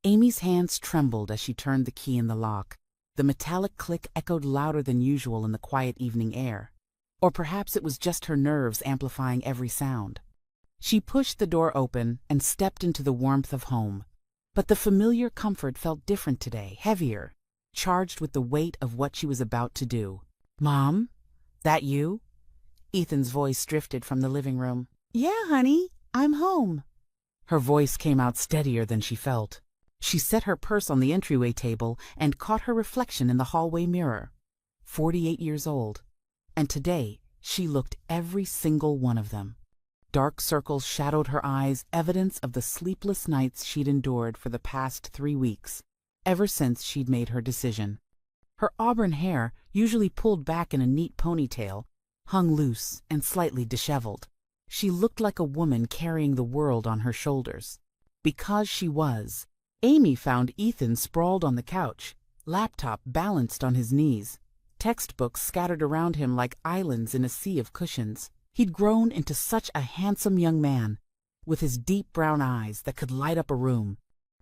Amy's hands trembled as she turned the key in the lock. The metallic click echoed louder than usual in the quiet evening air. Or perhaps it was just her nerves amplifying every sound. She pushed the door open and stepped into the warmth of home. But the familiar comfort felt different today, heavier, charged with the weight of what she was about to do. "Mom? That you?" Ethan's voice drifted from the living room. "Yeah, honey, I'm home." Her voice came out steadier than she felt. She set her purse on the entryway table and caught her reflection in the hallway mirror. 48 years old. And today, she looked every single one of them. Dark circles shadowed her eyes, evidence of the sleepless nights she'd endured for the past 3 weeks, ever since she'd made her decision. Her auburn hair, usually pulled back in a neat ponytail, hung loose and slightly disheveled. She looked like a woman carrying the world on her shoulders. Because she was, Amy found Ethan sprawled on the couch, laptop balanced on his knees, textbooks scattered around him like islands in a sea of cushions. He'd grown into such a handsome young man, with his deep brown eyes that could light up a room.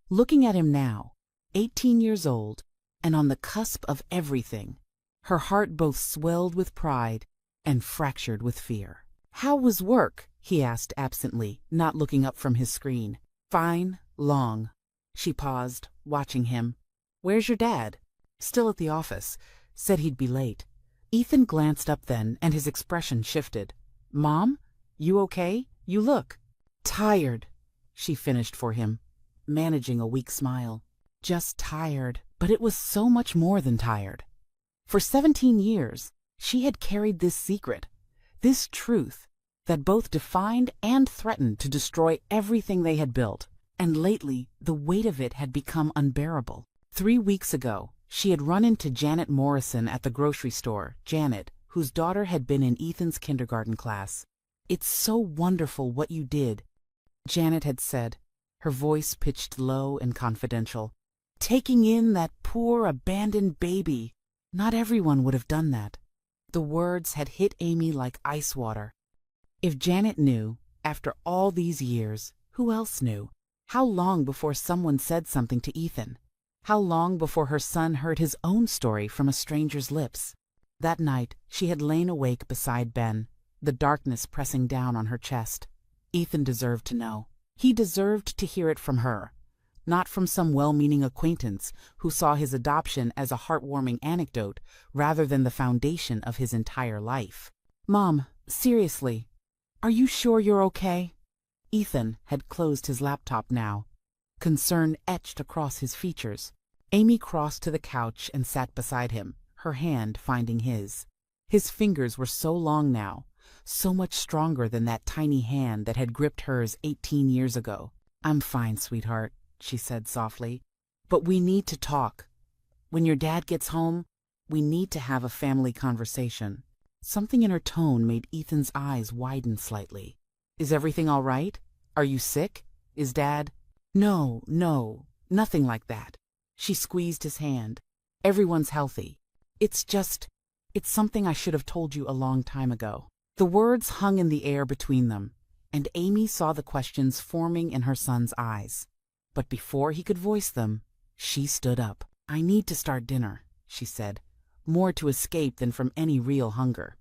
Looking at him now, 18 years old, and on the cusp of everything, her heart both swelled with pride and fractured with fear. "How was work?" he asked absently, not looking up from his screen. "Fine, long." She paused, watching him. "Where's your dad?" "Still at the office. Said he'd be late." Ethan glanced up then, and his expression shifted. "Mom? You okay? You look tired," she finished for him, managing a weak smile. Just tired, but it was so much more than tired. For 17 years, she had carried this secret, this truth, that both defined and threatened to destroy everything they had built, and lately the weight of it had become unbearable. 3 weeks ago, she had run into Janet Morrison at the grocery store, Janet, whose daughter had been in Ethan's kindergarten class. "It's so wonderful what you did," Janet had said, her voice pitched low and confidential. "Taking in that poor abandoned baby. Not everyone would have done that." The words had hit Amy like ice water. If Janet knew, after all these years, who else knew? How long before someone said something to Ethan? How long before her son heard his own story from a stranger's lips? That night, she had lain awake beside Ben, the darkness pressing down on her chest. Ethan deserved to know. He deserved to hear it from her, not from some well-meaning acquaintance who saw his adoption as a heartwarming anecdote rather than the foundation of his entire life. "Mom, seriously, are you sure you're okay?" Ethan had closed his laptop now, concern etched across his features. Amy crossed to the couch and sat beside him, her hand finding his. His fingers were so long now, so much stronger than that tiny hand that had gripped hers 18 years ago. "I'm fine, sweetheart," she said softly. "But we need to talk. When your dad gets home, we need to have a family conversation." Something in her tone made Ethan's eyes widen slightly. "Is everything all right? Are you sick? Is Dad—" No, nothing like that." She squeezed his hand. "Everyone's healthy. It's something I should have told you a long time ago." The words hung in the air between them, and Amy saw the questions forming in her son's eyes. But before he could voice them, she stood up. "I need to start dinner," she said, more to escape than from any real hunger.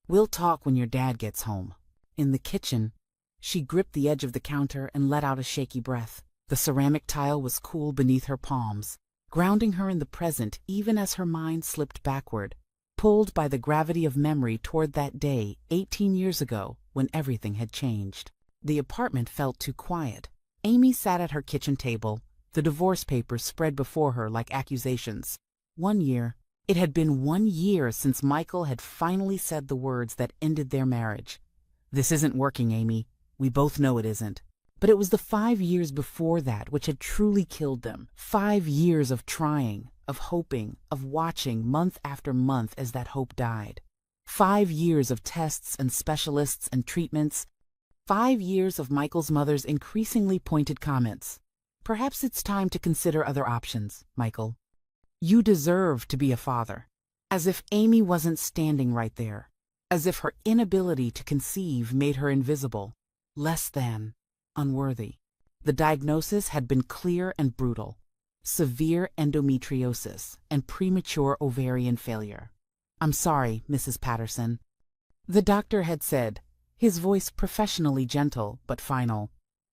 "We'll talk when your dad gets home." In the kitchen, she gripped the edge of the counter and let out a shaky breath. The ceramic tile was cool beneath her palms, grounding her in the present even as her mind slipped backward, pulled by the gravity of memory toward that day 18 years ago when everything had changed. The apartment felt too quiet. Amy sat at her kitchen table, the divorce papers spread before her like accusations. 1 year. It had been 1 year since Michael had finally said the words that ended their marriage. "This isn't working, Amy. We both know it isn't." But it was the 5 years before that which had truly killed them. 5 years of trying, of hoping, of watching month after month as that hope died. 5 years of tests and specialists and treatments. 5 years of Michael's mother's increasingly pointed comments. "Perhaps it's time to consider other options, Michael. You deserve to be a father." As if Amy wasn't standing right there. As if her inability to conceive made her invisible, less than, unworthy. The diagnosis had been clear and brutal: severe endometriosis and premature ovarian failure. "I'm sorry, Mrs. Patterson," the doctor had said, his voice professionally gentle but final.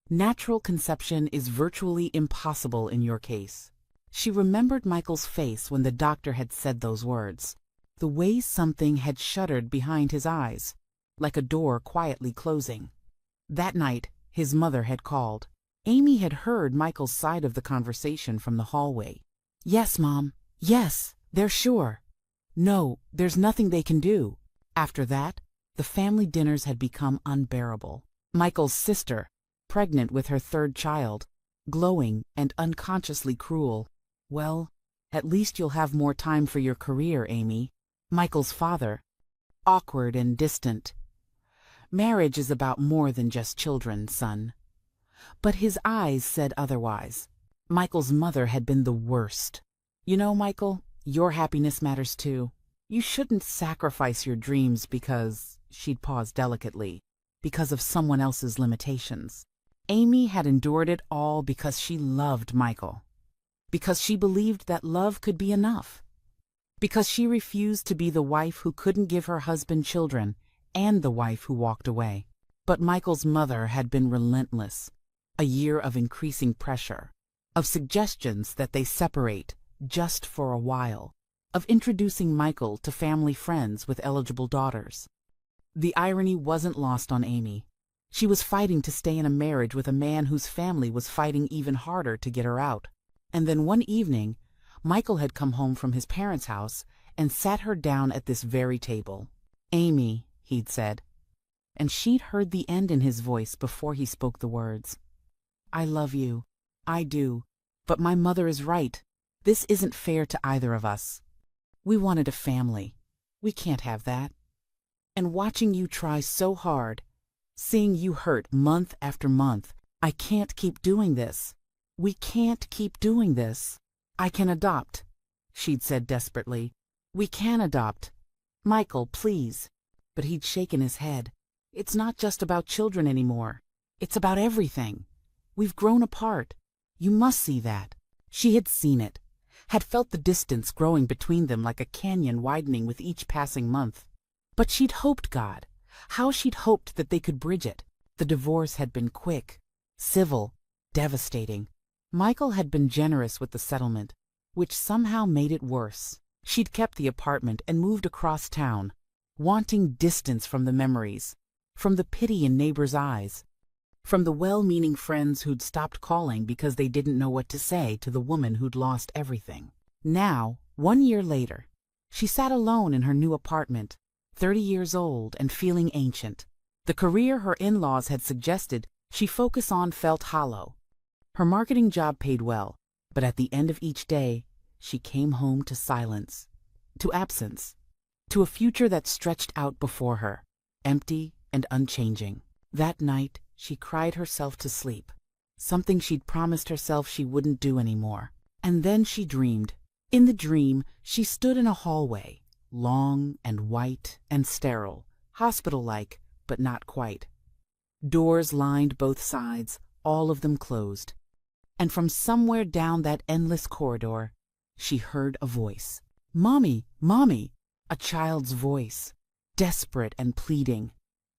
"Natural conception is virtually impossible in your case." She remembered Michael's face when the doctor had said those words, the way something had shuddered behind his eyes, like a door quietly closing. That night, his mother had called. Amy had heard Michael's side of the conversation from the hallway. "Yes, Mom. Yes, they're sure. No, there's nothing they can do." After that, the family dinners had become unbearable. Michael's sister, pregnant with her third child, glowing and unconsciously cruel. "Well, at least you'll have more time for your career, Amy." Michael's father, awkward and distant. "Marriage is about more than just children, son." But his eyes said otherwise. Michael's mother had been the worst. "You know, Michael, your happiness matters too. You shouldn't sacrifice your dreams because," she'd paused delicately, "because of someone else's limitations." Amy had endured it all because she loved Michael. Because she believed that love could be enough. Because she refused to be the wife who couldn't give her husband children and the wife who walked away. But Michael's mother had been relentless. A year of increasing pressure, of suggestions that they separate just for a while, of introducing Michael to family friends with eligible daughters. The irony wasn't lost on Amy. She was fighting to stay in a marriage with a man whose family was fighting even harder to get her out. And then one evening, Michael had come home from his parents' house and sat her down at this very table. "Amy," he'd said, and she'd heard the end in his voice before he spoke the words. "I love you. I do. But my mother is right. This isn't fair to either of us. We wanted a family. We can't have that. And watching you try so hard, seeing you hurt month after month, I can't keep doing this. We can't keep doing this. I can adopt," she'd said desperately. "We can adopt. Michael, please." But he'd shaken his head. "It's not just about children anymore. It's about everything. We've grown apart. You must see that." She had seen it, had felt the distance growing between them like a canyon widening with each passing month. But she'd hoped, God, how she'd hoped that they could bridge it. The divorce had been quick, civil, devastating. Michael had been generous with the settlement, which somehow made it worse. She'd kept the apartment and moved across town, wanting distance from the memories, from the pity in neighbors' eyes, from the well-meaning friends who'd stopped calling because they didn't know what to say to the woman who'd lost everything. Now, 1 year later, she sat alone in her new apartment, 30 years old and feeling ancient. The career her in-laws had suggested she focus on felt hollow. Her marketing job paid well, but at the end of each day, she came home to silence, to absence, to a future that stretched out before her, empty and unchanging. That night, she cried herself to sleep, something she'd promised herself she wouldn't do anymore. And then she dreamed. In the dream, she stood in a hallway, long and white and sterile, hospital-like, but not quite. Doors lined both sides, all of them closed. And from somewhere down that endless corridor, she heard a voice. "Mommy, Mommy!" A child's voice, desperate and pleading.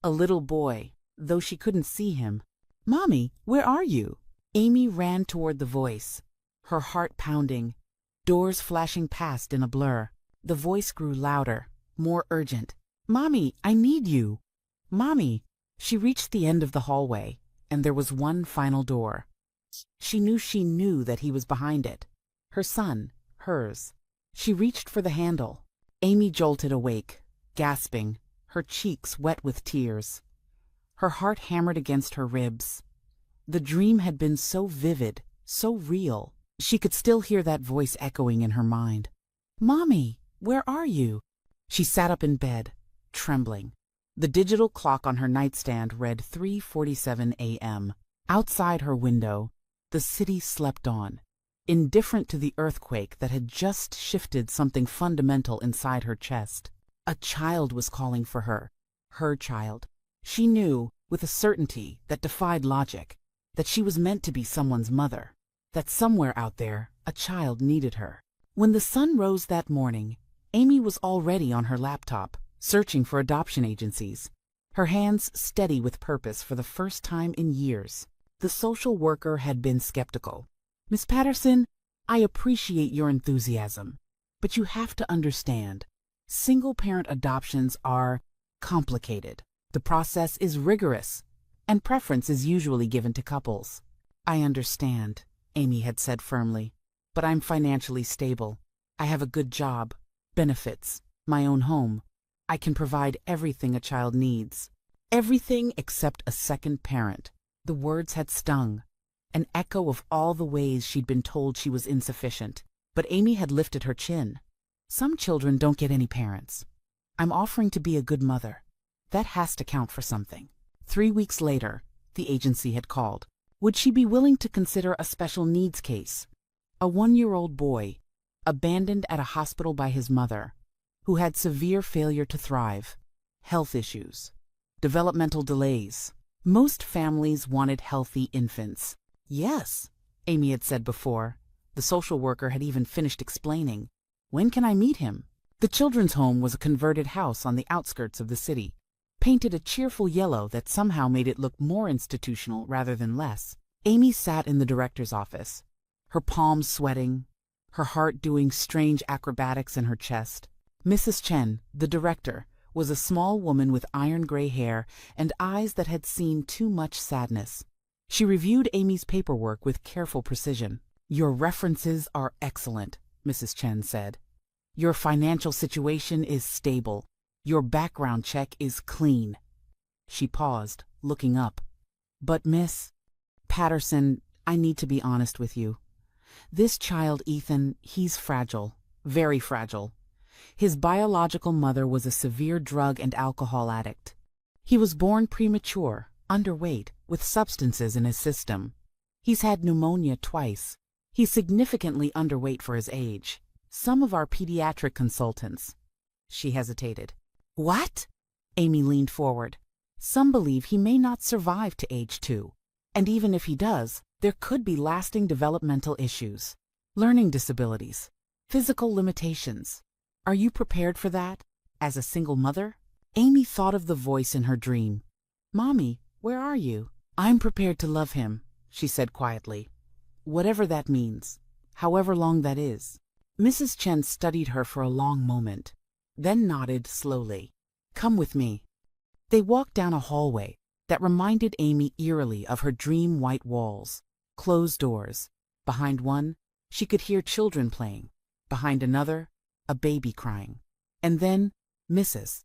A little boy, though she couldn't see him. "Mommy, where are you?" Amy ran toward the voice, her heart pounding, doors flashing past in a blur. The voice grew louder, more urgent. "Mommy, I need you! Mommy!" She reached the end of the hallway, and there was one final door. She knew that he was behind it. Her son, hers. She reached for the handle. Amy jolted awake, gasping, her cheeks wet with tears. Her heart hammered against her ribs. The dream had been so vivid, so real. She could still hear that voice echoing in her mind. "Mommy, where are you?" She sat up in bed, trembling. The digital clock on her nightstand read 3:47 a.m. Outside her window, the city slept on, indifferent to the earthquake that had just shifted something fundamental inside her chest. A child was calling for her child. She knew, with a certainty that defied logic, that she was meant to be someone's mother, that somewhere out there a child needed her. When the sun rose that morning, Amy was already on her laptop, searching for adoption agencies, her hands steady with purpose for the first time in years. The social worker had been skeptical. "Miss Patterson, I appreciate your enthusiasm, but you have to understand, single-parent adoptions are complicated. The process is rigorous, and preference is usually given to couples." "I understand," Amy had said firmly, "but I'm financially stable. I have a good job, benefits, my own home. I can provide everything a child needs." Everything except a second parent. The words had stung, an echo of all the ways she'd been told she was insufficient. But Amy had lifted her chin. "Some children don't get any parents. I'm offering to be a good mother. That has to count for something." 3 weeks later, the agency had called. Would she be willing to consider a special needs case? A 1-year-old boy, abandoned at a hospital by his mother, who had severe failure to thrive, health issues, developmental delays. Most families wanted healthy infants. "Yes," Amy had said before. The social worker had even finished explaining. "When can I meet him?" The children's home was a converted house on the outskirts of the city, painted a cheerful yellow that somehow made it look more institutional rather than less. Amy sat in the director's office, her palms sweating, her heart doing strange acrobatics in her chest. Mrs. Chen, the director, was a small woman with iron-gray hair and eyes that had seen too much sadness. She reviewed Amy's paperwork with careful precision. "Your references are excellent," Mrs. Chen said. "Your financial situation is stable. Your background check is clean." She paused, looking up. "But Miss Patterson, I need to be honest with you. This child, Ethan, he's fragile, very fragile. His biological mother was a severe drug and alcohol addict. He was born premature, underweight, with substances in his system. He's had pneumonia twice. He's significantly underweight for his age. Some of our pediatric consultants—" She hesitated. "What?" Amy leaned forward. "Some believe he may not survive to age 2. And even if he does, there could be lasting developmental issues, learning disabilities, physical limitations. Are you prepared for that, as a single mother?" Amy thought of the voice in her dream. "Mommy, where are you?" "I'm prepared to love him," she said quietly. "Whatever that means, however long that is." Mrs. Chen studied her for a long moment, then nodded slowly. "Come with me." They walked down a hallway that reminded Amy eerily of her dream white walls, closed doors. Behind one, she could hear children playing. Behind another, a baby crying. And then Mrs.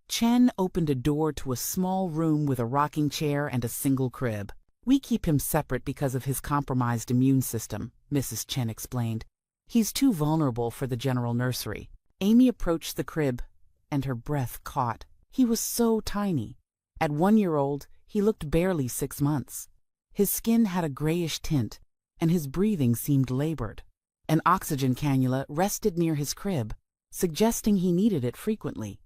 Chen opened a door to a small room with a rocking chair and a single crib. "We keep him separate because of his compromised immune system," Mrs. Chen explained. "He's too vulnerable for the general nursery." Amy approached the crib, and her breath caught. He was so tiny. At 1-year-old, he looked barely 6 months. His skin had a grayish tint, and his breathing seemed labored. An oxygen cannula rested near his crib, suggesting he needed it frequently.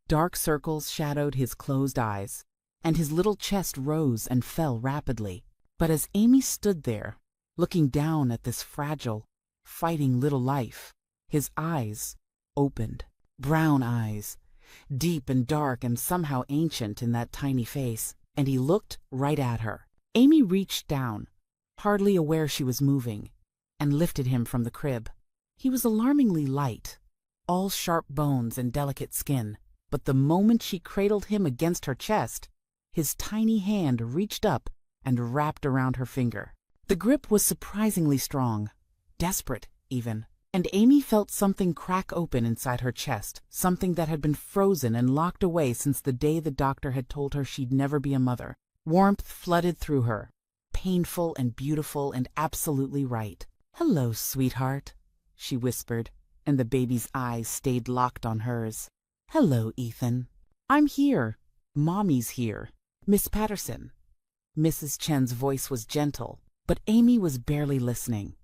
Dark circles shadowed his closed eyes, and his little chest rose and fell rapidly. But as Amy stood there, looking down at this fragile, fighting little life, his eyes opened. Brown eyes, deep and dark and somehow ancient in that tiny face, and he looked right at her. Amy reached down, hardly aware she was moving, and lifted him from the crib. He was alarmingly light, all sharp bones and delicate skin, but the moment she cradled him against her chest, his tiny hand reached up and wrapped around her finger. The grip was surprisingly strong, desperate even, and Amy felt something crack open inside her chest, something that had been frozen and locked away since the day the doctor had told her she'd never be a mother. Warmth flooded through her, painful and beautiful and absolutely right. "Hello, sweetheart," she whispered, and the baby's eyes stayed locked on hers. "Hello, Ethan. I'm here. Mommy's here. Miss Patterson." Mrs. Chen's voice was gentle, but Amy was barely listening.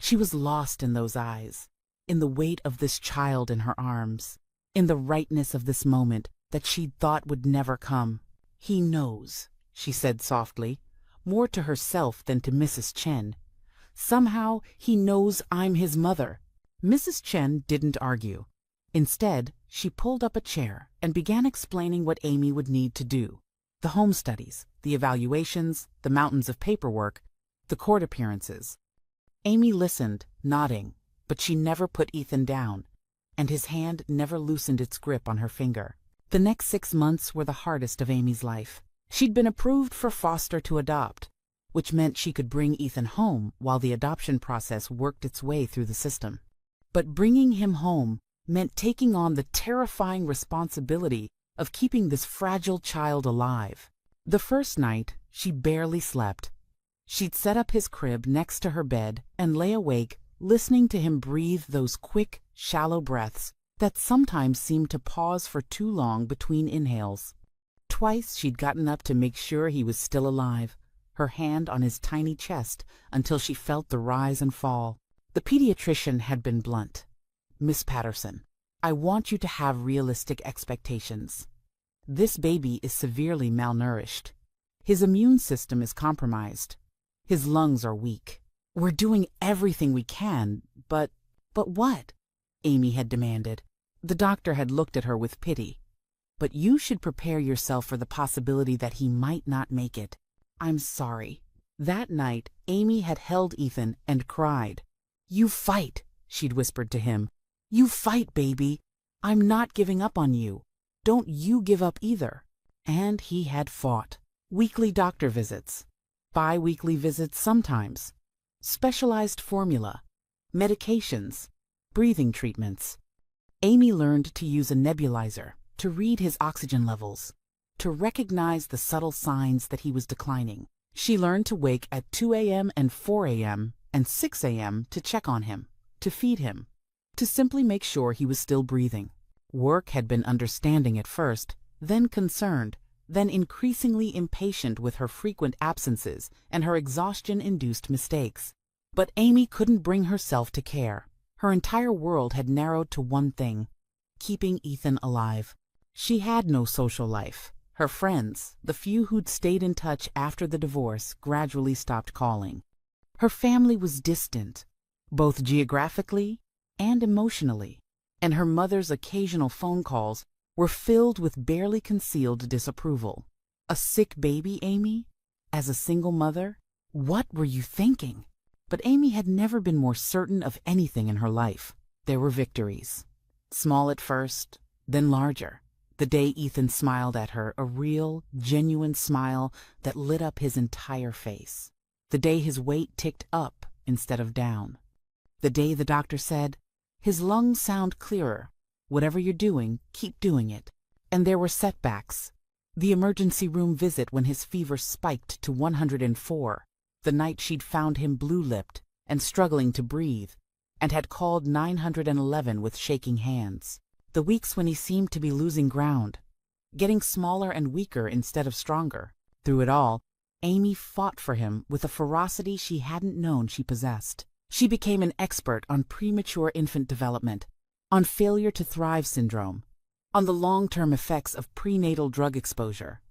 She was lost in those eyes, in the weight of this child in her arms, in the rightness of this moment that she'd thought would never come. "He knows," she said softly, more to herself than to Mrs. Chen. "Somehow he knows I'm his mother." Mrs. Chen didn't argue. Instead, she pulled up a chair and began explaining what Amy would need to do. The home studies, the evaluations, the mountains of paperwork, the court appearances. Amy listened, nodding, but she never put Ethan down, and his hand never loosened its grip on her finger. The next 6 months were the hardest of Amy's life. She'd been approved for foster to adopt, which meant she could bring Ethan home while the adoption process worked its way through the system. But bringing him home meant taking on the terrifying responsibility of keeping this fragile child alive. The first night, she barely slept. She'd set up his crib next to her bed and lay awake, listening to him breathe those quick, shallow breaths that sometimes seemed to pause for too long between inhales. Twice she'd gotten up to make sure he was still alive, her hand on his tiny chest until she felt the rise and fall. The pediatrician had been blunt. "Miss Patterson, I want you to have realistic expectations. This baby is severely malnourished. His immune system is compromised. His lungs are weak. We're doing everything we can, but what?" Amy had demanded. The doctor had looked at her with pity. "But you should prepare yourself for the possibility that he might not make it. I'm sorry." That night, Amy had held Ethan and cried. "You fight," she'd whispered to him. "You fight, baby. I'm not giving up on you. Don't you give up either." And he had fought. Weekly doctor visits. Bi-weekly visits sometimes. Specialized formula. Medications. Breathing treatments. Amy learned to use a nebulizer, to read his oxygen levels, to recognize the subtle signs that he was declining. She learned to wake at 2 a.m. and 4 a.m. and 6 a.m. to check on him, to feed him, to simply make sure he was still breathing. Work had been understanding at first, then concerned, then increasingly impatient with her frequent absences and her exhaustion-induced mistakes. But Amy couldn't bring herself to care. Her entire world had narrowed to one thing: keeping Ethan alive. She had no social life. Her friends, the few who'd stayed in touch after the divorce, gradually stopped calling. Her family was distant, both geographically and emotionally, and her mother's occasional phone calls were filled with barely concealed disapproval. A sick baby, Amy? As a single mother? What were you thinking? But Amy had never been more certain of anything in her life. There were victories. Small at first, then larger. The day Ethan smiled at her, a real, genuine smile that lit up his entire face. The day his weight ticked up instead of down. The day the doctor said, "His lungs sound clearer. Whatever you're doing, keep doing it." And there were setbacks. The emergency room visit when his fever spiked to 104. The night she'd found him blue-lipped and struggling to breathe, and had called 911 with shaking hands. The weeks when he seemed to be losing ground, getting smaller and weaker instead of stronger. Through it all, Amy fought for him with a ferocity she hadn't known she possessed. She became an expert on premature infant development, on failure to thrive syndrome, on the long-term effects of prenatal drug exposure.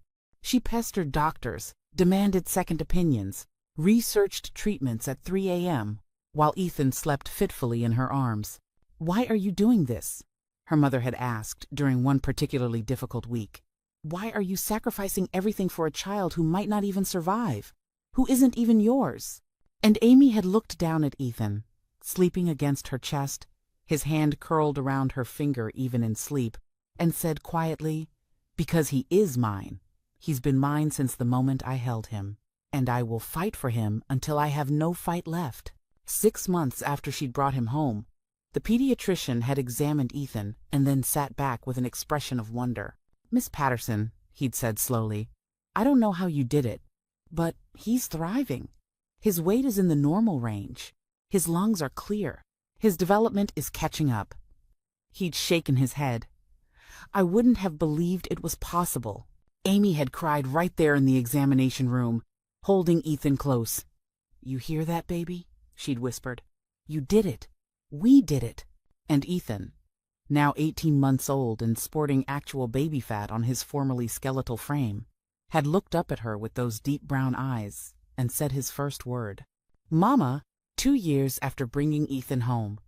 She pestered doctors, demanded second opinions, researched treatments at 3 a.m., while Ethan slept fitfully in her arms. "Why are you doing this?" her mother had asked during one particularly difficult week. "Why are you sacrificing everything for a child who might not even survive, who isn't even yours?" And Amy had looked down at Ethan, sleeping against her chest, his hand curled around her finger even in sleep, and said quietly, "Because he is mine. He's been mine since the moment I held him, and I will fight for him until I have no fight left." 6 months after she'd brought him home, the pediatrician had examined Ethan and then sat back with an expression of wonder. "Miss Patterson," he'd said slowly, "I don't know how you did it, but he's thriving. His weight is in the normal range. His lungs are clear. His development is catching up." He'd shaken his head. "I wouldn't have believed it was possible." Amy had cried right there in the examination room, holding Ethan close. "You hear that, baby?" she'd whispered. "You did it. We did it." And Ethan, now 18 months old and sporting actual baby fat on his formerly skeletal frame, had looked up at her with those deep brown eyes and said his first word. Mama, 2 years after bringing Ethan home,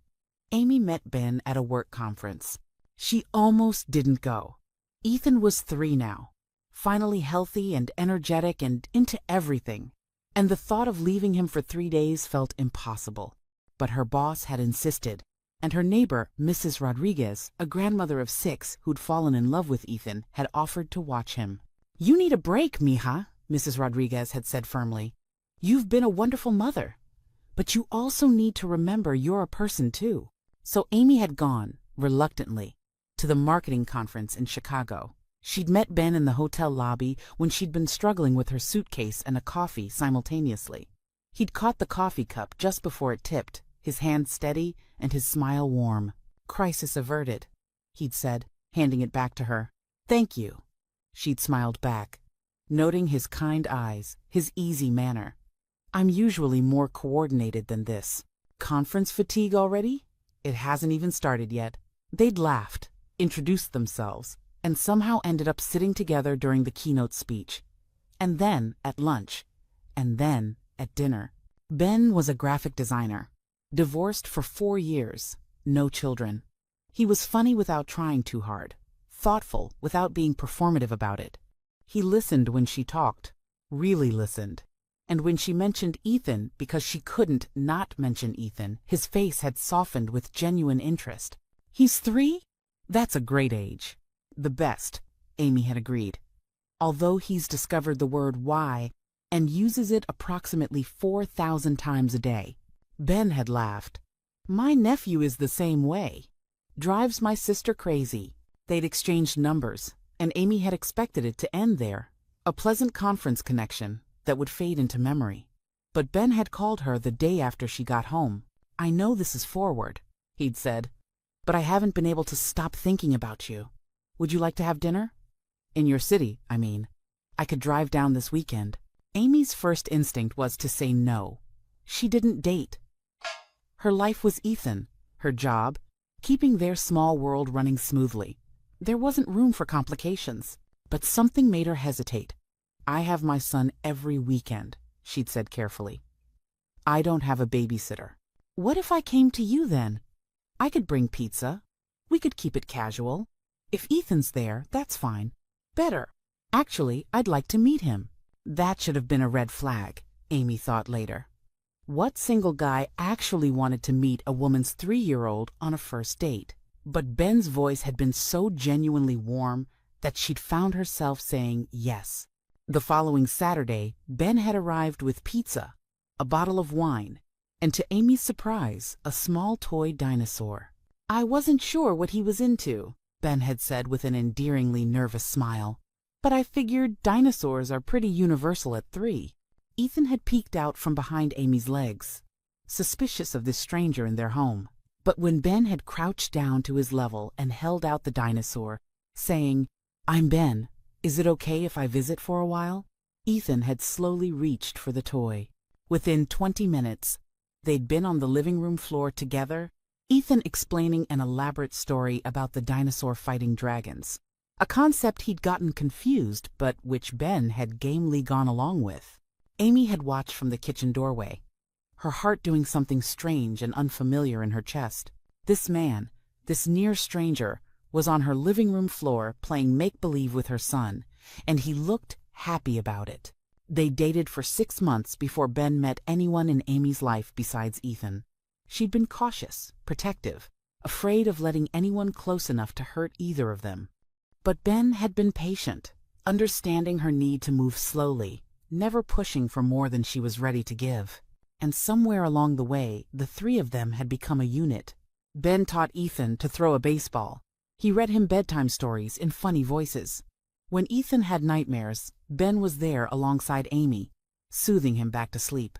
Amy met Ben at a work conference. She almost didn't go. Ethan was 3 now, finally healthy and energetic and into everything, and the thought of leaving him for 3 days felt impossible. But her boss had insisted, and her neighbor, Mrs. Rodriguez, a grandmother of 6 who'd fallen in love with Ethan, had offered to watch him. You need a break, mija, Mrs. Rodriguez had said firmly. You've been a wonderful mother, but you also need to remember you're a person too. So Amy had gone, reluctantly, to the marketing conference in Chicago. She'd met Ben in the hotel lobby when she'd been struggling with her suitcase and a coffee simultaneously. He'd caught the coffee cup just before it tipped, his hand steady and his smile warm. Crisis averted, he'd said, handing it back to her. Thank you. She'd smiled back, noting his kind eyes, his easy manner. I'm usually more coordinated than this. Conference fatigue already? It hasn't even started yet. They'd laughed, introduced themselves, and somehow ended up sitting together during the keynote speech. And then at lunch. And then at dinner. Ben was a graphic designer, divorced for 4 years, no children. He was funny without trying too hard, thoughtful without being performative about it. He listened when she talked, really listened. And when she mentioned Ethan, because she couldn't not mention Ethan, his face had softened with genuine interest. He's 3? That's a great age. The best, Amy had agreed. Although he's discovered the word why and uses it approximately 4,000 times a day. Ben had laughed. My nephew is the same way. Drives my sister crazy. They'd exchanged numbers, and Amy had expected it to end there. A pleasant conference connection that would fade into memory. But Ben had called her the day after she got home. I know this is forward, he'd said, but I haven't been able to stop thinking about you. Would you like to have dinner? In your city, I mean. I could drive down this weekend. Amy's first instinct was to say no. She didn't date. Her life was Ethan, her job, keeping their small world running smoothly. There wasn't room for complications. But something made her hesitate. I have my son every weekend, she'd said carefully. I don't have a babysitter. What if I came to you then? I could bring pizza. We could keep it casual. If Ethan's there, that's fine. Better. Actually, I'd like to meet him. That should have been a red flag, Amy thought later. What single guy actually wanted to meet a woman's 3-year-old on a first date? But Ben's voice had been so genuinely warm that she'd found herself saying yes. The following Saturday, Ben had arrived with pizza, a bottle of wine, and to Amy's surprise, a small toy dinosaur. I wasn't sure what he was into, Ben had said with an endearingly nervous smile. But I figured dinosaurs are pretty universal at 3. Ethan had peeked out from behind Amy's legs, suspicious of this stranger in their home. But when Ben had crouched down to his level and held out the dinosaur, saying, I'm Ben, is it okay if I visit for a while? Ethan had slowly reached for the toy. Within 20 minutes, they'd been on the living room floor together, Ethan explaining an elaborate story about the dinosaur fighting dragons, a concept he'd gotten confused but which Ben had gamely gone along with. Amy had watched from the kitchen doorway, her heart doing something strange and unfamiliar in her chest. This man, this near stranger, was on her living room floor playing make-believe with her son, and he looked happy about it. They dated for 6 months before Ben met anyone in Amy's life besides Ethan. She'd been cautious, protective, afraid of letting anyone close enough to hurt either of them. But Ben had been patient, understanding her need to move slowly, never pushing for more than she was ready to give. And somewhere along the way, the 3 of them had become a unit. Ben taught Ethan to throw a baseball. He read him bedtime stories in funny voices. When Ethan had nightmares, Ben was there alongside Amy, soothing him back to sleep.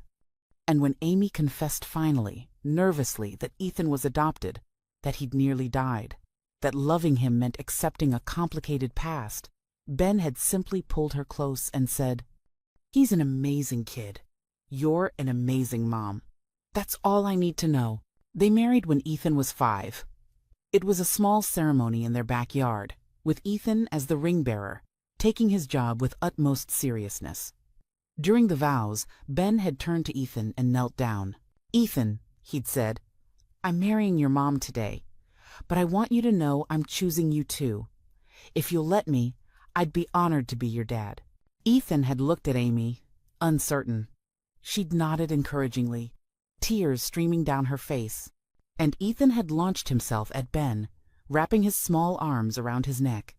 And when Amy confessed finally, nervously, that Ethan was adopted, that he'd nearly died, that loving him meant accepting a complicated past, Ben had simply pulled her close and said, He's an amazing kid. You're an amazing mom. That's all I need to know. They married when Ethan was 5. It was a small ceremony in their backyard, with Ethan as the ring bearer, taking his job with utmost seriousness. During the vows, Ben had turned to Ethan and knelt down. "Ethan," he'd said, "I'm marrying your mom today, but I want you to know I'm choosing you too. If you'll let me, I'd be honored to be your dad." Ethan had looked at Amy, uncertain. She'd nodded encouragingly, tears streaming down her face, and Ethan had launched himself at Ben, wrapping his small arms around his neck.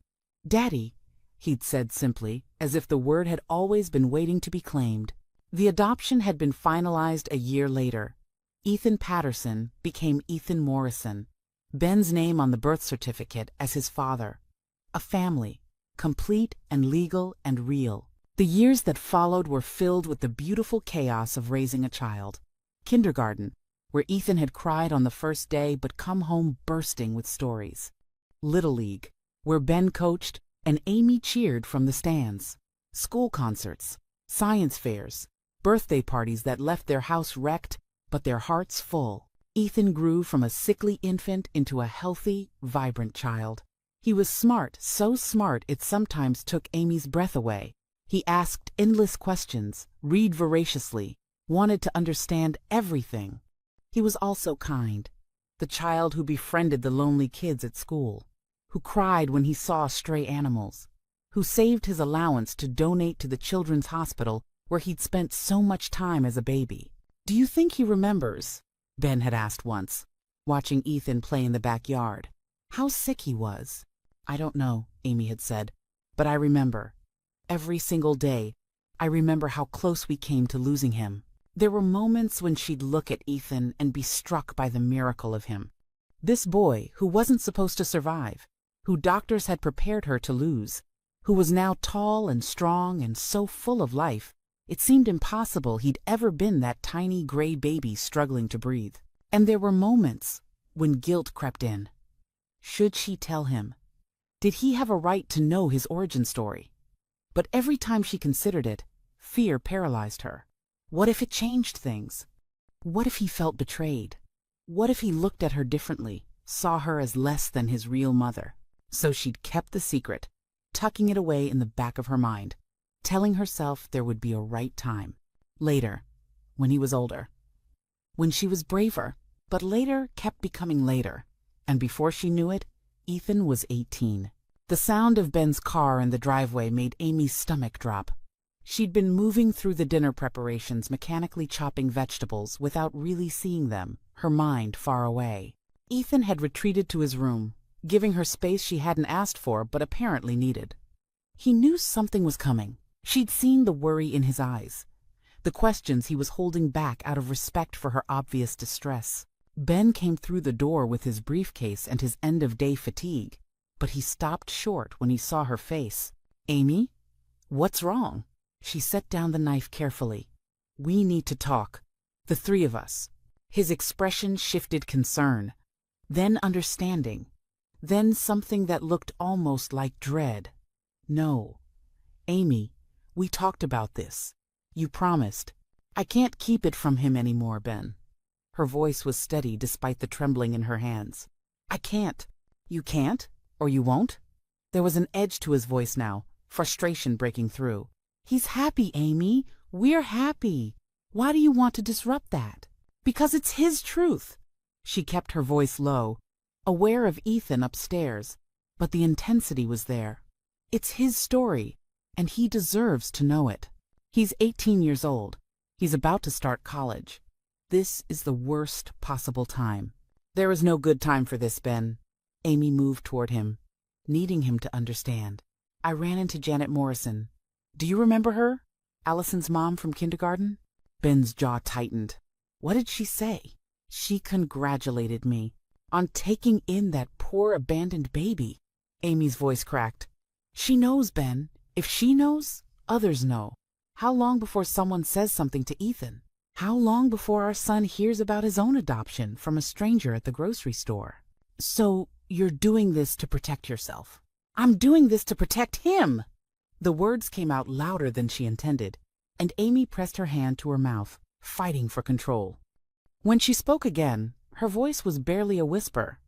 "Daddy," he'd said simply, as if the word had always been waiting to be claimed. The adoption had been finalized a year later. Ethan Patterson became Ethan Morrison, Ben's name on the birth certificate as his father. A family, complete and legal and real. The years that followed were filled with the beautiful chaos of raising a child. Kindergarten, where Ethan had cried on the first day but come home bursting with stories. Little League, where Ben coached and Amy cheered from the stands. School concerts, science fairs, birthday parties that left their house wrecked but their hearts full. Ethan grew from a sickly infant into a healthy, vibrant child. He was smart, so smart it sometimes took Amy's breath away. He asked endless questions, read voraciously, wanted to understand everything. He was also kind, the child who befriended the lonely kids at school, who cried when he saw stray animals, who saved his allowance to donate to the children's hospital where he'd spent so much time as a baby. "Do you think he remembers?" Ben had asked once, watching Ethan play in the backyard. "How sick he was." "I don't know," Amy had said, "but I remember. Every single day, I remember how close we came to losing him." There were moments when she'd look at Ethan and be struck by the miracle of him. This boy who wasn't supposed to survive, who doctors had prepared her to lose, who was now tall and strong and so full of life, it seemed impossible he'd ever been that tiny gray baby struggling to breathe. And there were moments when guilt crept in. Should she tell him? Did he have a right to know his origin story? But every time she considered it, fear paralyzed her. What if it changed things? What if he felt betrayed? What if he looked at her differently, saw her as less than his real mother? So she'd kept the secret, tucking it away in the back of her mind, telling herself there would be a right time. Later, when he was older. When she was braver, but later kept becoming later. And before she knew it, Ethan was 18. The sound of Ben's car in the driveway made Amy's stomach drop. She'd been moving through the dinner preparations, mechanically chopping vegetables without really seeing them, her mind far away. Ethan had retreated to his room, giving her space she hadn't asked for but apparently needed. He knew something was coming. She'd seen the worry in his eyes, the questions he was holding back out of respect for her obvious distress. Ben came through the door with his briefcase and his end-of-day fatigue, but he stopped short when he saw her face. "Amy, what's wrong?" She set down the knife carefully. "We need to talk. The three of us." His expression shifted concern, then understanding, then something that looked almost like dread. "No. Amy, we talked about this. You promised. I can't keep it from him anymore, Ben." Her voice was steady despite the trembling in her hands. "I can't." "You can't? Or you won't?" There was an edge to his voice now, frustration breaking through. "He's happy, Amy. We're happy. Why do you want to disrupt that?" "Because it's his truth." She kept her voice low, aware of Ethan upstairs, but the intensity was there. It's his story, and he deserves to know it. He's 18 years old. He's about to start college. This is the worst possible time. "There is no good time for this, Ben." Amy moved toward him, needing him to understand. "I ran into Janet Morrison. Do you remember her? Allison's mom from kindergarten?" Ben's jaw tightened. "What did she say?" "She congratulated me on taking in that poor abandoned baby." Amy's voice cracked. "She knows, Ben. If she knows, others know. How long before someone says something to Ethan? How long before our son hears about his own adoption from a stranger at the grocery store?" "So you're doing this to protect yourself?" "I'm doing this to protect him!" The words came out louder than she intended, and Amy pressed her hand to her mouth, fighting for control. When she spoke again, her voice was barely a whisper.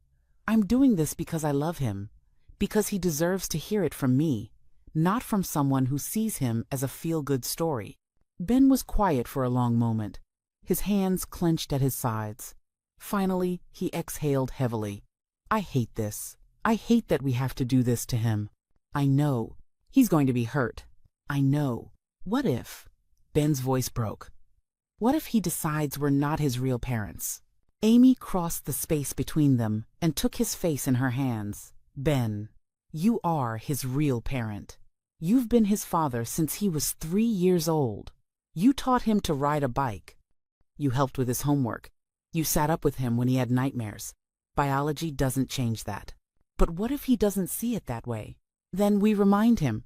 "I'm doing this because I love him, because he deserves to hear it from me, not from someone who sees him as a feel-good story." Ben was quiet for a long moment, his hands clenched at his sides. Finally, he exhaled heavily. I hate this. I hate that we have to do this to him. I know. He's going to be hurt. I know. What if? Ben's voice broke. What if he decides we're not his real parents? Amy crossed the space between them and took his face in her hands. Ben, you are his real parent. You've been his father since he was 3 years old. You taught him to ride a bike. You helped with his homework. You sat up with him when he had nightmares. Biology doesn't change that. But what if he doesn't see it that way? Then we remind him,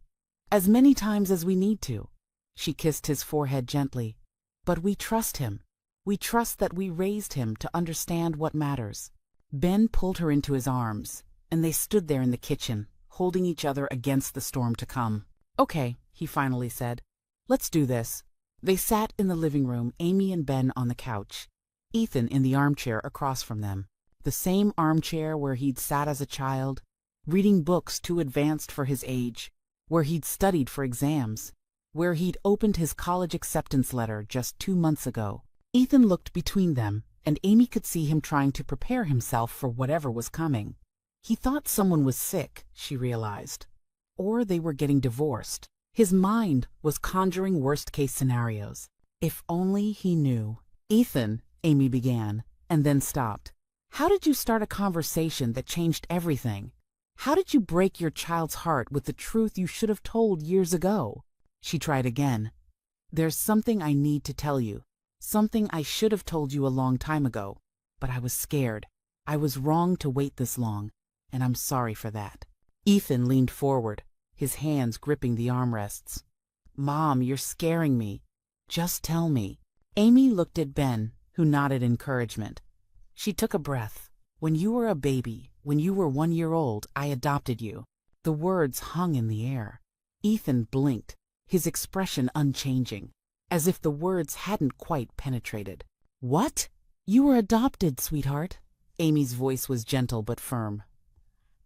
as many times as we need to. She kissed his forehead gently. But we trust him. We trust that we raised him to understand what matters. Ben pulled her into his arms, and they stood there in the kitchen, holding each other against the storm to come. Okay, he finally said. Let's do this. They sat in the living room, Amy and Ben on the couch, Ethan in the armchair across from them. The same armchair where he'd sat as a child, reading books too advanced for his age, where he'd studied for exams, where he'd opened his college acceptance letter just 2 months ago. Ethan looked between them, and Amy could see him trying to prepare himself for whatever was coming. He thought someone was sick, she realized, or they were getting divorced. His mind was conjuring worst-case scenarios. If only he knew. Ethan, Amy began, and then stopped. How did you start a conversation that changed everything? How did you break your child's heart with the truth you should have told years ago? She tried again. There's something I need to tell you. Something I should have told you a long time ago. But I was scared. I was wrong to wait this long, and I'm sorry for that. Ethan leaned forward, his hands gripping the armrests. Mom, you're scaring me. Just tell me. Amy looked at Ben, who nodded encouragement. She took a breath. When you were a baby, when you were 1 year old, I adopted you. The words hung in the air. Ethan blinked, his expression unchanging, as if the words hadn't quite penetrated. What? You were adopted, sweetheart. Amy's voice was gentle but firm.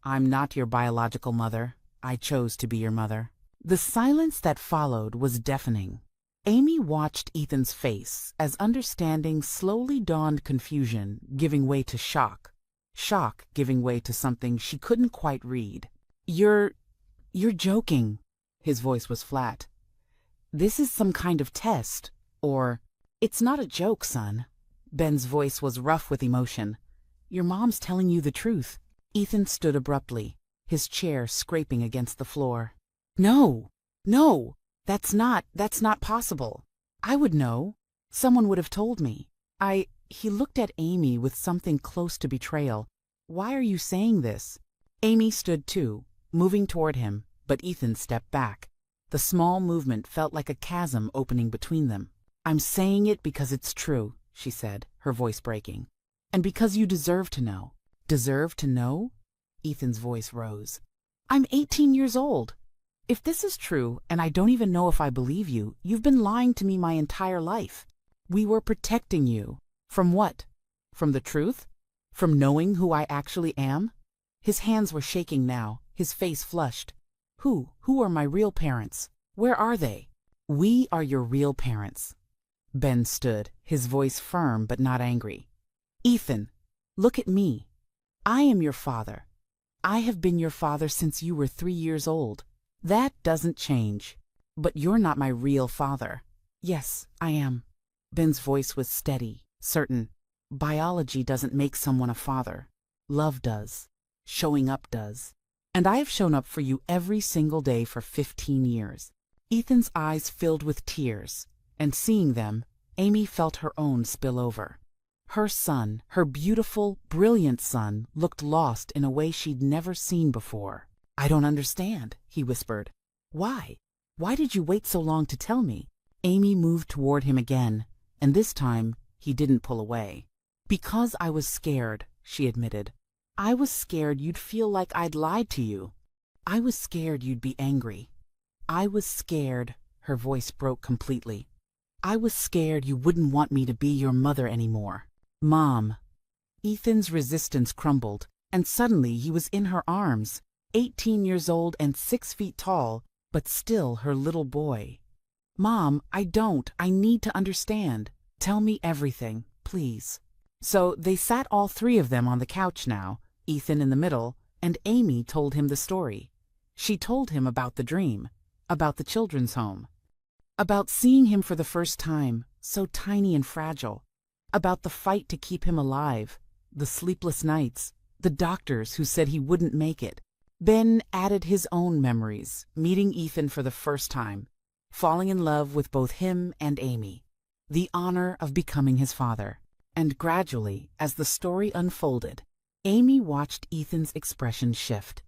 I'm not your biological mother. I chose to be your mother. The silence that followed was deafening. Amy watched Ethan's face as understanding slowly dawned confusion, giving way to shock. Shock giving way to something she couldn't quite read. You're joking. His voice was flat. This is some kind of test. Or, it's not a joke, son. Ben's voice was rough with emotion. Your mom's telling you the truth. Ethan stood abruptly, his chair scraping against the floor. No, that's not possible. I would know. Someone would have told me. He looked at Amy with something close to betrayal. Why are you saying this? Amy stood too, moving toward him, but Ethan stepped back. The small movement felt like a chasm opening between them. I'm saying it because it's true, she said, her voice breaking. And because you deserve to know. Deserve to know? Ethan's voice rose. I'm 18 years old. If this is true, and I don't even know if I believe you, you've been lying to me my entire life. We were protecting you. From what? From the truth? From knowing who I actually am? His hands were shaking now, his face flushed. Who are my real parents? Where are they? We are your real parents. Ben stood, his voice firm but not angry. Ethan, look at me. I am your father. I have been your father since you were 3 years old. That doesn't change. But you're not my real father. Yes, I am. Ben's voice was steady, certain. Biology doesn't make someone a father. Love does. Showing up does. And I have shown up for you every single day for 15 years. Ethan's eyes filled with tears, and seeing them, Amy felt her own spill over. Her son, her beautiful, brilliant son, looked lost in a way she'd never seen before. I don't understand, he whispered. Why? Why did you wait so long to tell me? Amy moved toward him again, and this time he didn't pull away. Because I was scared, she admitted. I was scared you'd feel like I'd lied to you. I was scared you'd be angry. I was scared, her voice broke completely. I was scared you wouldn't want me to be your mother anymore. Mom. Ethan's resistance crumbled, and suddenly he was in her arms, 18 years old and 6 feet tall, but still her little boy. Mom, I don't. I need to understand. Tell me everything, please. So they sat all three of them on the couch now, Ethan in the middle, and Amy told him the story. She told him about the dream, about the children's home, about seeing him for the first time, so tiny and fragile, about the fight to keep him alive, the sleepless nights, the doctors who said he wouldn't make it. Ben added his own memories, meeting Ethan for the first time, falling in love with both him and Amy, the honor of becoming his father. And gradually, as the story unfolded, Amy watched Ethan's expression shift.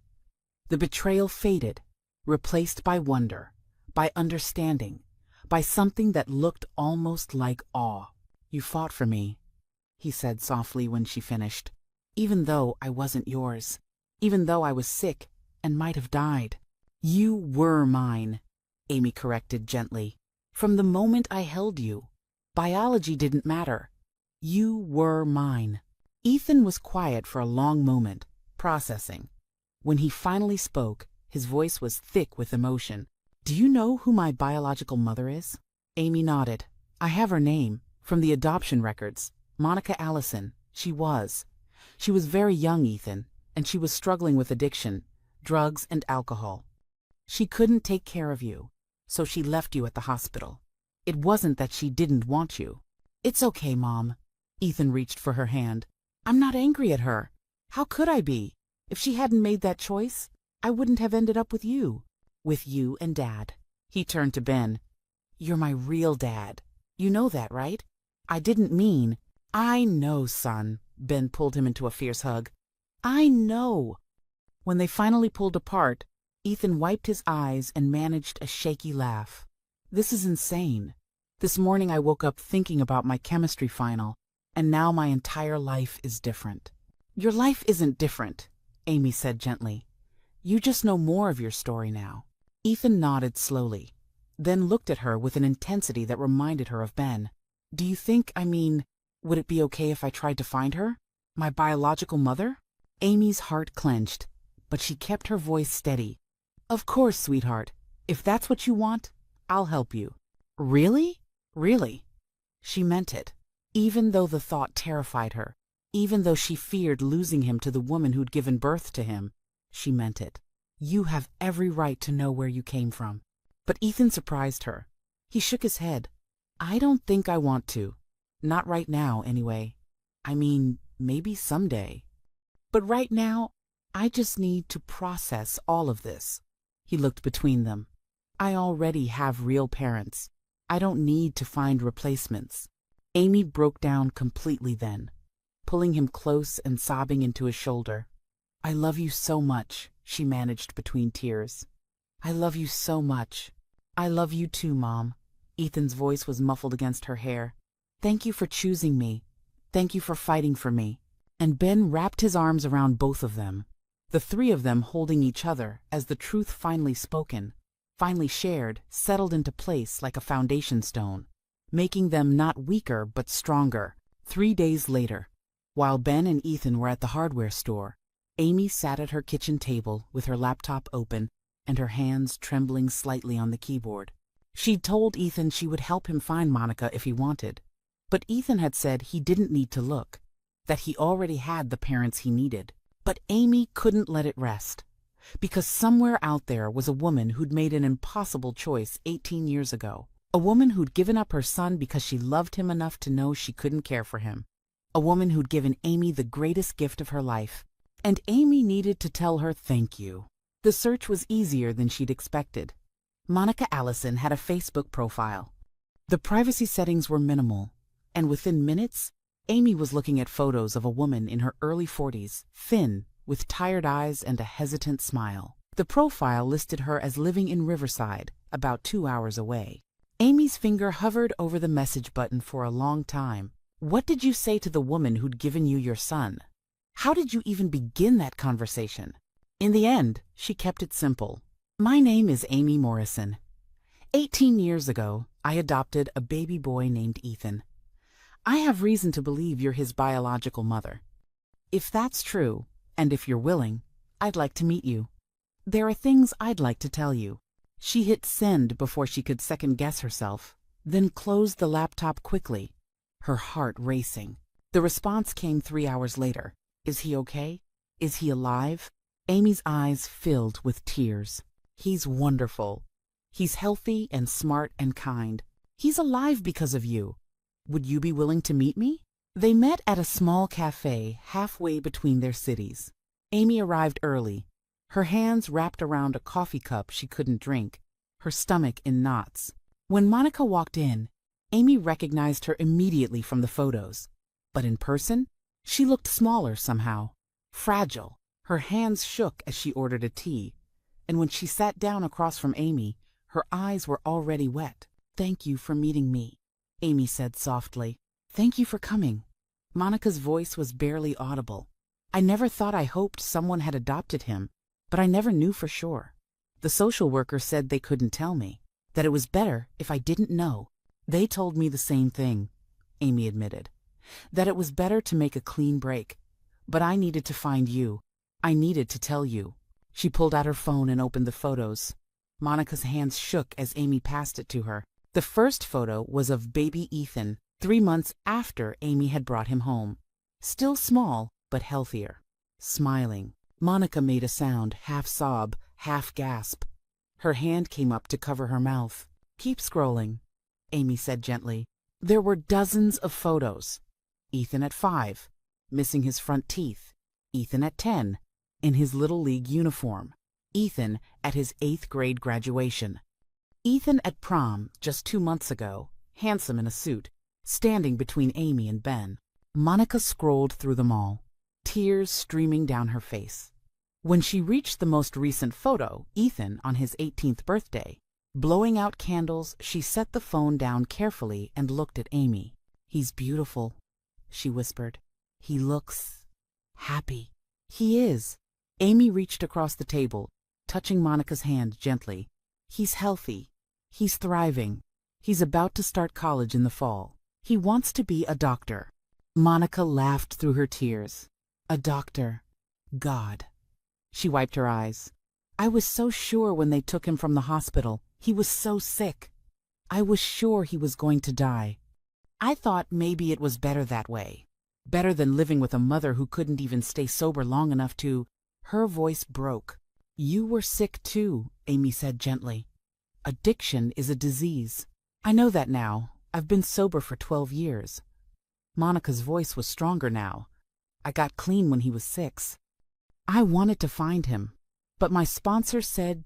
The betrayal faded, replaced by wonder, by understanding, by something that looked almost like awe. You fought for me, he said softly when she finished, even though I wasn't yours, even though I was sick and might have died. You were mine, Amy corrected gently. From the moment I held you, biology didn't matter. You were mine. Ethan was quiet for a long moment, processing. When he finally spoke, his voice was thick with emotion. Do you know who my biological mother is? Amy nodded. I have her name, from the adoption records. Monica Allison. She was. She was very young, Ethan, and she was struggling with addiction, drugs and alcohol. She couldn't take care of you, so she left you at the hospital. It wasn't that she didn't want you. It's okay, Mom. Ethan reached for her hand. I'm not angry at her. How could I be? If she hadn't made that choice, I wouldn't have ended up with you. With you and Dad. He turned to Ben. You're my real dad. You know that, right? I didn't mean. I know, son. Ben pulled him into a fierce hug. I know. When they finally pulled apart, Ethan wiped his eyes and managed a shaky laugh. This is insane. This morning I woke up thinking about my chemistry final, and now my entire life is different. Your life isn't different, Amy said gently. You just know more of your story now. Ethan nodded slowly, then looked at her with an intensity that reminded her of Ben. Do you think, would it be okay if I tried to find her? My biological mother? Amy's heart clenched, but she kept her voice steady. Of course, sweetheart. If that's what you want, I'll help you. Really? Really? She meant it. Even though the thought terrified her, even though she feared losing him to the woman who'd given birth to him, she meant it. You have every right to know where you came from. But Ethan surprised her. He shook his head. I don't think I want to. Not right now, anyway. Maybe someday. But right now, I just need to process all of this. He looked between them. I already have real parents. I don't need to find replacements. Amy broke down completely then, pulling him close and sobbing into his shoulder. I love you so much, she managed between tears. I love you so much. I love you too, Mom. Ethan's voice was muffled against her hair. Thank you for choosing me. Thank you for fighting for me. And Ben wrapped his arms around both of them, the three of them holding each other as the truth finally spoken, finally shared, settled into place like a foundation stone, making them not weaker but stronger. 3 days later, while Ben and Ethan were at the hardware store, Amy sat at her kitchen table with her laptop open and her hands trembling slightly on the keyboard. She'd told Ethan she would help him find Monica if he wanted, but Ethan had said he didn't need to look, that he already had the parents he needed. But Amy couldn't let it rest, because somewhere out there was a woman who'd made an impossible choice 18 years ago. A woman who'd given up her son because she loved him enough to know she couldn't care for him. A woman who'd given Amy the greatest gift of her life. And Amy needed to tell her thank you. The search was easier than she'd expected. Monica Allison had a Facebook profile. The privacy settings were minimal, and within minutes, Amy was looking at photos of a woman in her early 40s, thin, with tired eyes and a hesitant smile. The profile listed her as living in Riverside, about 2 hours away. Amy's finger hovered over the message button for a long time. What did you say to the woman who'd given you your son? How did you even begin that conversation? In the end, she kept it simple. My name is Amy Morrison. 18 years ago, I adopted a baby boy named Ethan. I have reason to believe you're his biological mother. If that's true, and if you're willing, I'd like to meet you. There are things I'd like to tell you. She hit send before she could second-guess herself, then closed the laptop quickly, her heart racing. The response came 3 hours later. Is he okay? Is he alive? Amy's eyes filled with tears. He's wonderful. He's healthy and smart and kind. He's alive because of you. Would you be willing to meet me? They met at a small cafe halfway between their cities. Amy arrived early, her hands wrapped around a coffee cup she couldn't drink, her stomach in knots. When Monica walked in, Amy recognized her immediately from the photos. But in person, she looked smaller somehow, fragile. Her hands shook as she ordered a tea, and when she sat down across from Amy, her eyes were already wet. "Thank you for meeting me," Amy said softly. "Thank you for coming." Monica's voice was barely audible. "I never thought I hoped someone had adopted him, but I never knew for sure. The social worker said they couldn't tell me, that it was better if I didn't know." "They told me the same thing," Amy admitted, "that it was better to make a clean break. But I needed to find you. I needed to tell you." She pulled out her phone and opened the photos. Monica's hands shook as Amy passed it to her. The first photo was of baby Ethan, 3 months after Amy had brought him home. Still small, but healthier. Smiling. Monica made a sound, half sob, half gasp. Her hand came up to cover her mouth. "Keep scrolling," Amy said gently. There were dozens of photos. Ethan at 5, missing his front teeth. Ethan at 10, in his Little League uniform. Ethan at his 8th grade graduation. Ethan at prom just 2 months ago, handsome in a suit, standing between Amy and Ben. Monica scrolled through them all, tears streaming down her face. When she reached the most recent photo, Ethan on his 18th birthday, blowing out candles, she set the phone down carefully and looked at Amy. "He's beautiful," she whispered. "He looks happy." "He is." Amy reached across the table, touching Monica's hand gently. "He's healthy. He's thriving. He's about to start college in the fall. He wants to be a doctor." Monica laughed through her tears. "A doctor. God." She wiped her eyes. "I was so sure when they took him from the hospital. He was so sick. I was sure he was going to die. I thought maybe it was better that way. Better than living with a mother who couldn't even stay sober long enough to—" Her voice broke. "You were sick too," Amy said gently. "Addiction is a disease. I know that now. I've been sober for 12 years. Monica's voice was stronger now. "I got clean when he was 6. I wanted to find him. But my sponsor said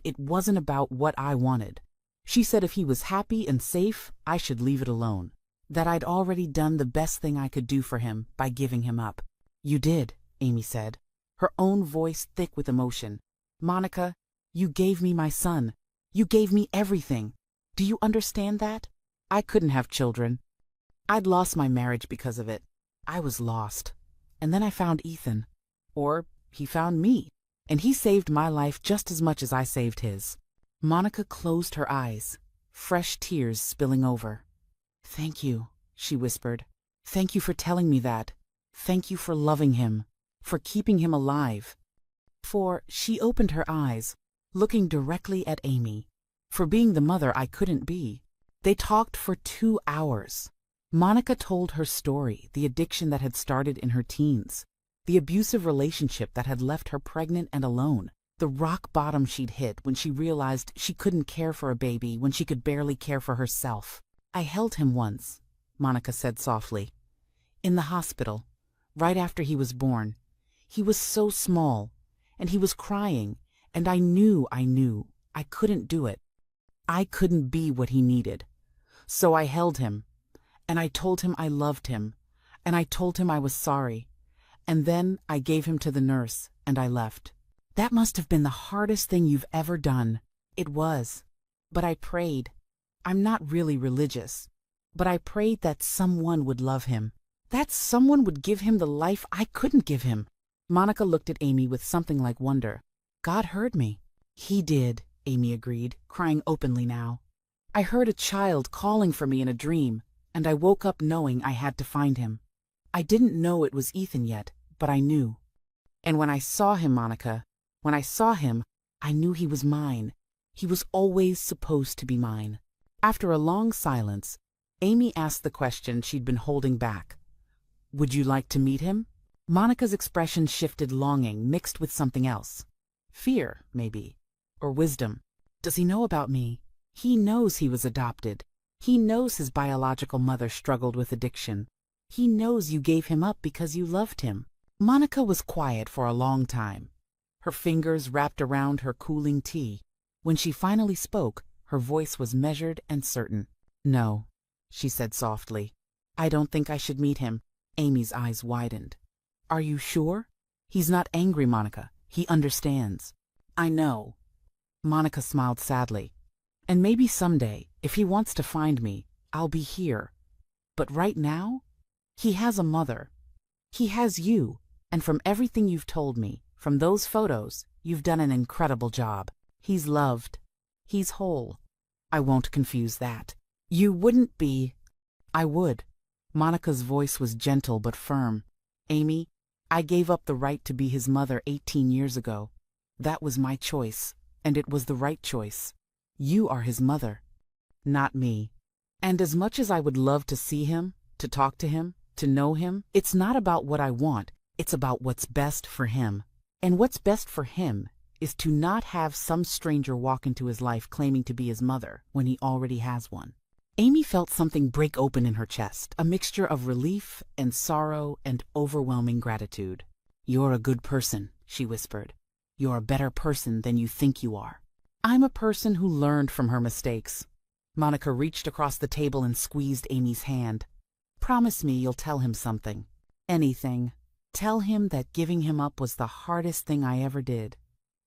it wasn't about what I wanted. She said if he was happy and safe, I should leave it alone. That I'd already done the best thing I could do for him by giving him up." "You did," Amy said, her own voice thick with emotion. "Monica, you gave me my son. You gave me everything. Do you understand that? I couldn't have children. I'd lost my marriage because of it. I was lost. And then I found Ethan. Or he found me. And he saved my life just as much as I saved his." Monica closed her eyes, fresh tears spilling over. "Thank you," she whispered. "Thank you for telling me that. Thank you for loving him, for keeping him alive. For," she opened her eyes, looking directly at Amy, "for being the mother I couldn't be." They talked for 2 hours. Monica told her story, the addiction that had started in her teens, the abusive relationship that had left her pregnant and alone, the rock bottom she'd hit when she realized she couldn't care for a baby when she could barely care for herself. "I held him once," Monica said softly. "In the hospital, right after he was born. He was so small, and he was crying, and I knew I couldn't do it. I couldn't be what he needed. So I held him, and I told him I loved him, and I told him I was sorry. And then I gave him to the nurse, and I left. That must have been the hardest thing you've ever done." "It was. But I prayed. I'm not really religious. But I prayed that someone would love him. That someone would give him the life I couldn't give him." Monica looked at Amy with something like wonder. "God heard me." "He did," Amy agreed, crying openly now. "I heard a child calling for me in a dream, and I woke up knowing I had to find him. I didn't know it was Ethan yet, but I knew. And when I saw him, Monica, when I saw him, I knew he was mine. He was always supposed to be mine. After a long silence, Amy asked the question she'd been holding back. Would you like to meet him? Monica's expression shifted, longing mixed with something else. Fear, maybe. Or wisdom. Does he know about me? He knows he was adopted. He knows his biological mother struggled with addiction. He knows you gave him up because you loved him. Monica was quiet for a long time, her fingers wrapped around her cooling tea. When she finally spoke, her voice was measured and certain. No, she said softly. I don't think I should meet him. Amy's eyes widened. Are you sure? He's not angry, Monica. He understands. I know. Monica smiled sadly. And maybe someday, if he wants to find me, I'll be here. But right now, he has a mother. He has you, and from everything you've told me, from those photos, you've done an incredible job. He's loved. He's whole. I won't confuse that. You wouldn't be. I would. Monica's voice was gentle but firm. Amy, I gave up the right to be his mother 18 years ago. That was my choice, and it was the right choice. You are his mother, not me. And as much as I would love to see him, to talk to him, to know him, it's not about what I want, it's about what's best for him. And what's best for him is to not have some stranger walk into his life claiming to be his mother when he already has one. Amy felt something break open in her chest, a mixture of relief and sorrow and overwhelming gratitude. You're a good person, she whispered. You're a better person than you think you are. I'm a person who learned from her mistakes. Monica reached across the table and squeezed Amy's hand. Promise me you'll tell him something. Anything. Tell him that giving him up was the hardest thing I ever did.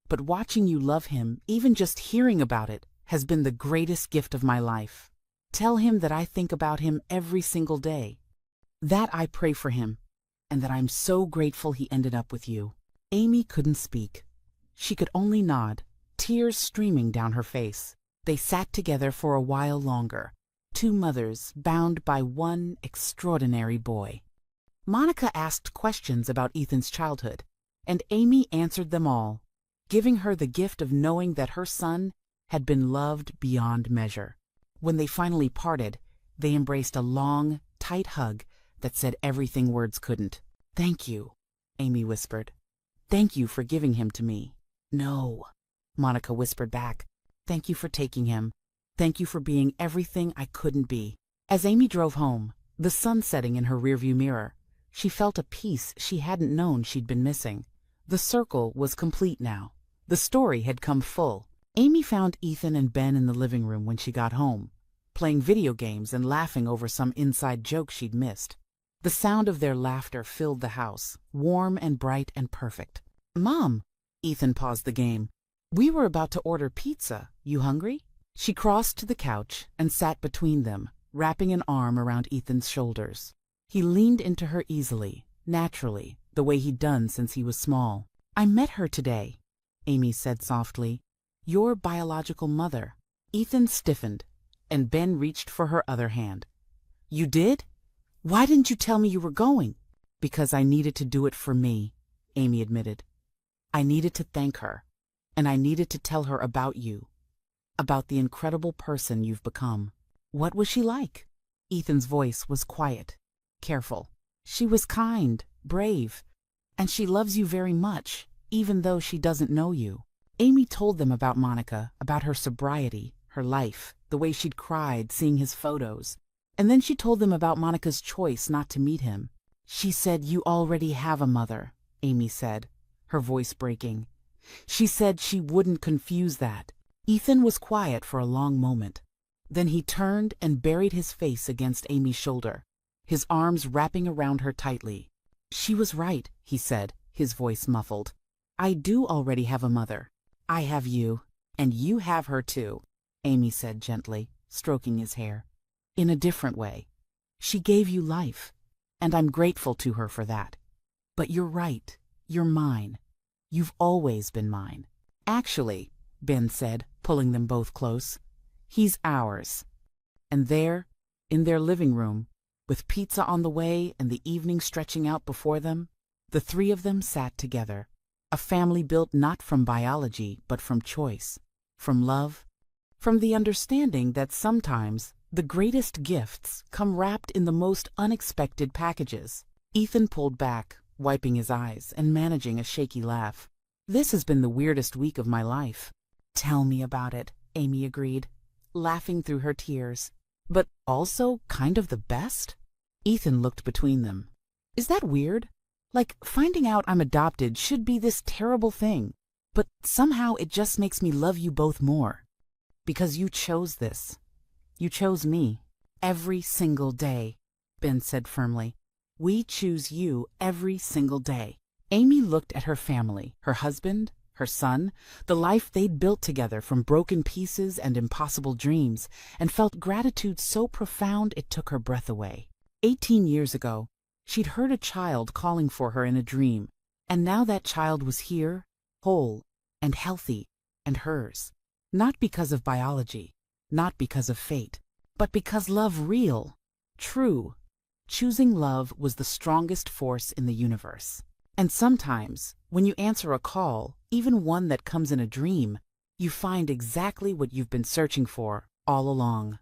But watching you love him, even just hearing about it, has been the greatest gift of my life. Tell him that I think about him every single day. That I pray for him, and that I'm so grateful he ended up with you. Amy couldn't speak. She could only nod, tears streaming down her face. They sat together for a while longer, two mothers bound by one extraordinary boy. Monica asked questions about Ethan's childhood, and Amy answered them all, giving her the gift of knowing that her son had been loved beyond measure. When they finally parted, they embraced a long, tight hug that said everything words couldn't. Thank you, Amy whispered. Thank you for giving him to me. No, Monica whispered back. Thank you for taking him. Thank you for being everything I couldn't be. As Amy drove home, the sun setting in her rearview mirror, she felt a peace she hadn't known she'd been missing. The circle was complete now. The story had come full. Amy found Ethan and Ben in the living room when she got home, playing video games and laughing over some inside joke she'd missed. The sound of their laughter filled the house, warm and bright and perfect. Mom, Ethan paused the game. We were about to order pizza. You hungry? She crossed to the couch and sat between them, wrapping an arm around Ethan's shoulders. He leaned into her easily, naturally, the way he'd done since he was small. I met her today, Amy said softly. Your biological mother. Ethan stiffened, and Ben reached for her other hand. You did? Why didn't you tell me you were going? Because I needed to do it for me, Amy admitted. I needed to thank her, and I needed to tell her about you, about the incredible person you've become. What was she like? Ethan's voice was quiet, careful. She was kind, brave, and she loves you very much, even though she doesn't know you. Amy told them about Monica, about her sobriety, her life, the way she'd cried seeing his photos. And then she told them about Monica's choice not to meet him. She said, you already have a mother, Amy said, her voice breaking. She said she wouldn't confuse that. Ethan was quiet for a long moment. Then he turned and buried his face against Amy's shoulder, his arms wrapping around her tightly. She was right, he said, his voice muffled. I do already have a mother. I have you, and you have her too, Amy said gently, stroking his hair. In a different way. She gave you life, and I'm grateful to her for that. But you're right, you're mine. You've always been mine. Actually, Ben said, pulling them both close, he's ours. And there, in their living room, with pizza on the way and the evening stretching out before them, the three of them sat together, a family built not from biology but from choice. From love, from the understanding that sometimes the greatest gifts come wrapped in the most unexpected packages. Ethan pulled back, wiping his eyes and managing a shaky laugh. This has been the weirdest week of my life. Tell me about it, Amy agreed, laughing through her tears. But also kind of the best? Ethan looked between them. Is that weird? Like, finding out I'm adopted should be this terrible thing, but somehow it just makes me love you both more. Because you chose this. You chose me. Every single day, Ben said firmly. We choose you every single day. Amy looked at her family, her husband, her son, the life they'd built together from broken pieces and impossible dreams, and felt gratitude so profound it took her breath away. 18 years ago, she'd heard a child calling for her in a dream, and now that child was here, whole and healthy, and hers. Not because of biology, not because of fate, but because love real, true. Choosing love was the strongest force in the universe. And sometimes, when you answer a call, even one that comes in a dream, you find exactly what you've been searching for all along.